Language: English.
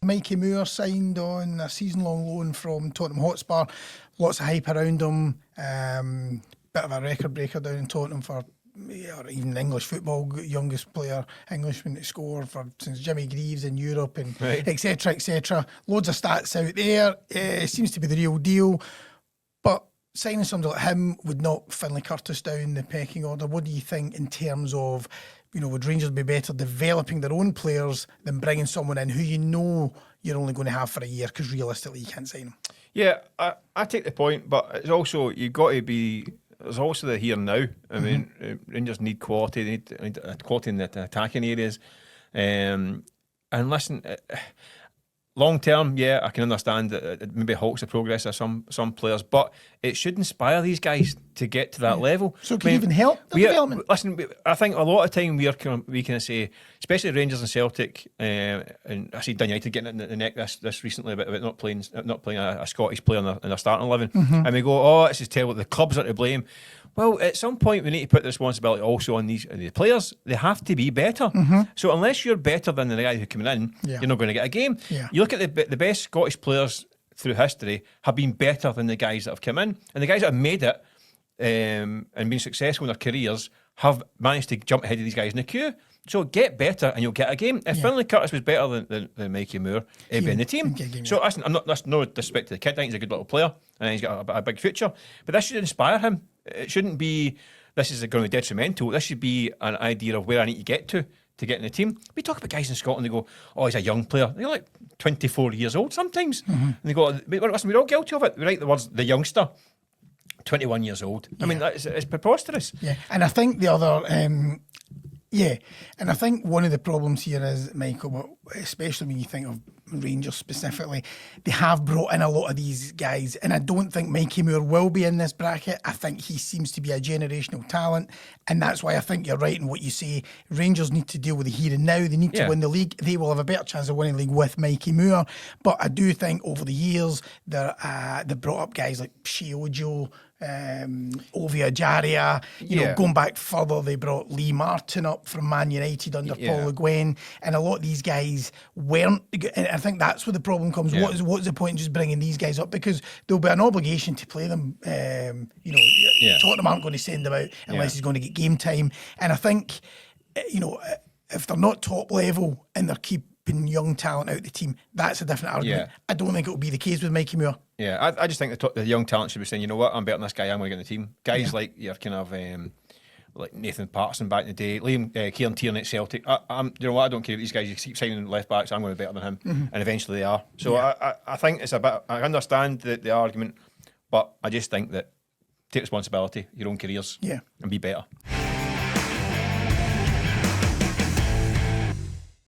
Mikey Moore signed on a season-long loan from Tottenham Hotspur. Lots of hype around him. Bit of a record breaker down in Tottenham for, or even English football, youngest player, Englishman to score since Jimmy Greaves in Europe, and etc. etc. Loads of stats out there. Seems to be the real deal. But signing somebody like him would knock Finlay Curtis down the pecking order. What do you think in terms of, would Rangers be better developing their own players than bringing someone in who you're only going to have for a year because realistically you can't sign them? Yeah, I take the point, but it's also, you've got to be... There's also the here and now. I mean, Rangers need quality. They need quality in the attacking areas. And listen, long term, yeah, I can understand that it maybe halts the progress of some players, but it should inspire these guys to get to that level. So it can even help the development. Listen, I think a lot of time we can say, especially Rangers and Celtic, and I see Dun United getting it in the neck this recently about not playing a Scottish player in their starting 11, and we go, oh, this is terrible. The clubs are to blame. Well, at some point we need to put the responsibility also on the players. They have to be better. So unless you're better than the guy who's coming in, you're not going to get a game. You look at the best Scottish players through history have been better than the guys that have come in, and the guys that have made it and been successful in their careers have managed to jump ahead of these guys in the queue. So get better and you'll get a game. If Finlay Curtis was better than Mikey Moore, he'd be in the team. So listen, that's no disrespect to the kid. I think he's a good little player and he's got a big future. But this should inspire him. It shouldn't be, this is going to be detrimental. This should be an idea of where I need to get to get in the team. We talk about guys in Scotland, they go, oh, he's a young player. They're like 24 years old sometimes. And they go, listen, we're all guilty of it. We write the words, the youngster. 21 years old. I mean, it's preposterous. Yeah, and I think the other... and I think one of the problems here is, Michael, especially when you think of Rangers specifically, they have brought in a lot of these guys, and I don't think Mikey Moore will be in this bracket. I think he seems to be a generational talent, and that's why I think you're right in what you say. Rangers need to deal with the here and now. They need to win the league. They will have a better chance of winning the league with Mikey Moore, but I do think over the years they brought up guys like Shiojo, Ovia Jaria, going back further, they brought Lee Martin up from Man United under Paul Le Guen, and a lot of these guys weren't, and I think that's where the problem comes. What's the point in just bringing these guys up? Because there'll be an obligation to play them. Tottenham aren't going to send them out unless he's going to get game time, and I think if they're not top level and they're keeping young talent out of the team, that's a different argument. I don't think it will be the case with Mikey Moore. Yeah, I just think the young talent should be saying, you know what, I'm better than this guy, I'm going to get in the team. Guys like your kind of like Nathan Patterson back in the day, Kieran Tierney at Celtic. You know what, I don't care if these guys, you keep signing left backs, I'm going to be better than him, and eventually they are. So I think it's a bit. I understand the argument, but I just think that take responsibility, your own careers, and be better.